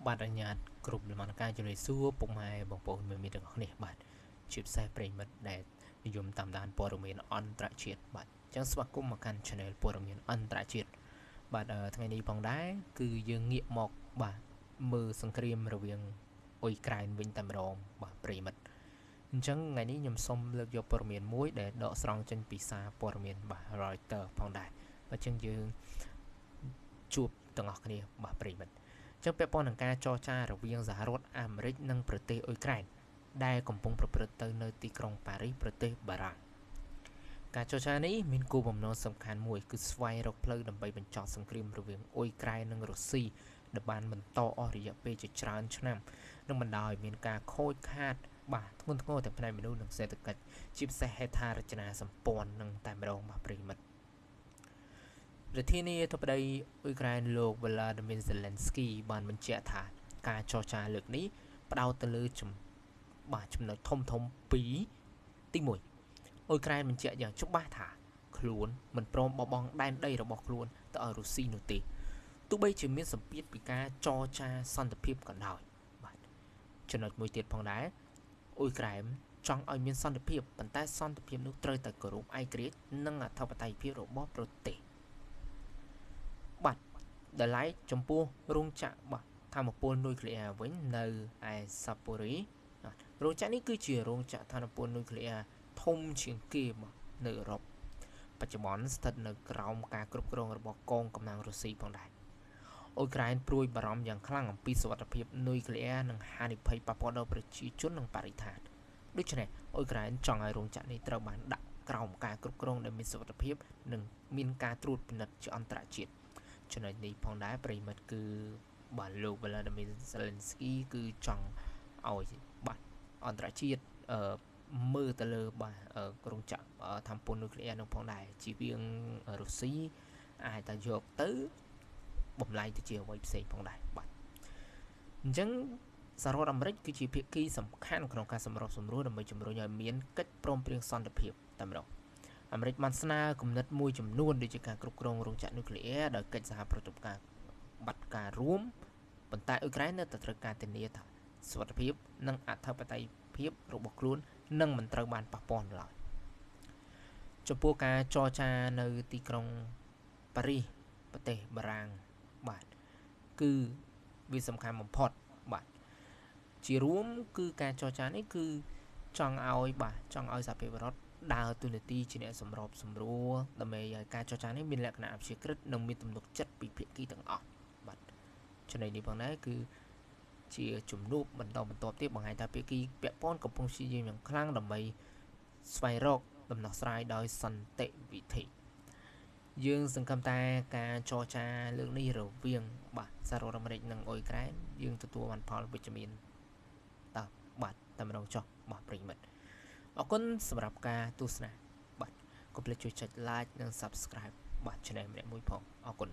បាទអញ្ញាតគ្រប់លំអការជំរាបសួរពុកម៉ែបងប្អូនមេមីទាំងអស់គ្នាបាទជាពិសេសប្រិមិត្តដែលនិយមតាមដានព័ត៌មានអន្តរជាតិបាទអញ្ចឹងស្វាគមន៍មកកាន់ Channel ព័ត៌មានអន្តរជាតិបាទថ្ងៃនេះផងដែរគឺយើងងាកមកបាទមើលសង្គ្រាមរវាងអ៊ុយក្រែនវិញតែម្ដងបាទប្រិមិត្តអញ្ចឹងថ្ងៃនេះខ្ញុំសូមលើកយកព័ត៌មានមួយដែលដកស្រង់ចេញពីសារព័ត៌មានបាទ Reuters ផងដែរបាទអញ្ចឹងយើងជួបទាំងអស់គ្នាបាទប្រិមិត្តចឹងពាក់ព័ន្ធនឹងការចរចារវាងសហរដ្ឋអាមេរិកនិងប្រទេសអ៊ុយក្រែនដែលកំពុងប្រព្រឹត្តទៅនៅទីក្រុងប៉ារីសប្រទេសបារាំងការចរចានេះមានគោលបំណងសំខាន់មួយគឺស្វែងរកផ្លូវដើម្បីបញ្ចប់សង្គ្រាមរវាងអ៊ុយក្រែននិងរុស្ស៊ីដែលបានបន្តអស់រយៈពេលជាច្រើនឆ្នាំនិងបណ្ដាលឲ្យមានការខូចខាតបាទធ្ងន់ធ្ងរទាំងផ្នែកមនុស្សនិងសេដ្ឋកិច្ចជាពិសេសហេដ្ឋារចនាសម្ព័ន្ធនិងតែម្ដងបាទប្រិមិត្តប្រធានាធិបតីអ៊ុយក្រែនលោក Volodymyr Zelensky បានបញ្ជាក់ថាការចរចាលើកនេះផ្ដោតទៅលើចំណុចធំពីរទី1អ៊ុយក្រែនបញ្ជាក់យ៉ាងច្បាស់ថាខ្លួនមិនព្រមបោះបង់ដែនដីរបស់ខ្លួនទៅឲ្យរុស្ស៊ីនោះទេទោះបីជាមានសម្ពាធពីការចរចាសន្តិភាពក៏ដោយបាទចំណុចមួយទៀតផងដែរអ៊ុយក្រែនចង់ឲ្យមានសន្តិភាពប៉ុន្តែសន្តិភាពនោះត្រូវតែគោរពឯករាជ្យនិងអធិបតេយ្យភាពរបស់ប្រទេសបាទដែលឡែកចំពោះរោងចក្របាទថាមពលនុយក្លេអ៊ែរវិញនៅឯសាពូរីរោងចក្រនេះគឺជារោងចក្រថាមពលនុយក្លេអ៊ែរធំជាងគេនៅអឺរ៉ុបបច្ចុប្បន្នស្ថិតនៅក្រោមការគ្រប់គ្រងរបស់កងកម្លាំងរុស្ស៊ីផងដែរអ៊ុយក្រែនព្រួយបារម្ភយ៉ាងខ្លាំងអំពីសុវត្ថិភាពនុយក្លេអ៊ែរនិងហានិភ័យប៉ះពាល់ដល់ប្រជាជននិងបរិស្ថានដូច្នេះអ៊ុយក្រែនចង់ឲ្យរោងចក្រនេះត្រូវបានដាក់ក្រោមការគ្រប់គ្រងដែលមានសុវត្ថិភាពនិងមានការត្រួតពិនិត្យជាអន្តរជាតិចំណុចនេះផងដែរប្រិមិត្តគឺបាទលោក Volodymyr Zelensky គឺចង់ឲ្យបាទអន្តរជាតិមើលទៅលើបាទរោងចក្រថាមពលនុយក្លេអ៊ែរនឹងផងដែរជាវាងរុស្ស៊ីអាចតែយកទៅបំលែងទៅជាអ្វីផ្សេងផងដែរបាទអញ្ចឹងសហរដ្ឋអាមេរិកគឺជាភាគីសំខាន់ក្នុងការសម្របសម្រួលដើម្បីជំរុញឲ្យមានកិច្ចព្រមព្រៀងសន្តិភាពតែម្ដងអាមេរិកបានស្នើគំនិតមួយចំនួនដូចជាការគ្រប់គ្រងរោងចក្រនុយក្លេអ៊ែរដោយកិច្ចសហប្រតិបត្តិការរួមប៉ុន្តែអ៊ុយក្រែននៅតែត្រូវការធានាថាសុវត្ថិភាពនិងអធិបតេយ្យភាពរបស់ខ្លួននឹងមិនត្រូវបានប៉ះពាល់ឡើយចំពោះការចរចានៅទីក្រុងប៉ារីសប្រទេសបារាំងបាទគឺវាសំខាន់បំផុតបាទជារួមគឺការចរចានេះគឺចង់ឲ្យសហភាពអឺរ៉ុបដើរតួនាទីជាអ្នកសម្របសម្រួលដើម្បីឲ្យការចរចានេះមានលក្ខណៈអព្យាក្រឹតនិងមានទំនុកចិត្តពីភាគីទាំងអស់បាទចំណុចនេះផងដែរគឺជាជំនួបបន្តទៀតបង្ហាញថាភាគីពាក់ព័ន្ធកំពុងព្យាយាមយ៉ាងខ្លាំងដើម្បីស្វែងរកដំណោះស្រាយដោយសន្តិវិធីយើងសង្ឃឹមថាការចរចាលើកនេះរវាងបាទសហរដ្ឋអាមេរិកនិងអ៊ុយក្រែនយើងទទួលបានផលវិជ្ជមានបាទតែម្ដងចុះបាទប្រិមិត្តអរគុណសម្រាប់ការទស្សនាបាទកុំភ្លេចជួយចុច like និង subscribe បាទ channel ម្នាក់មួយផងអរគុណ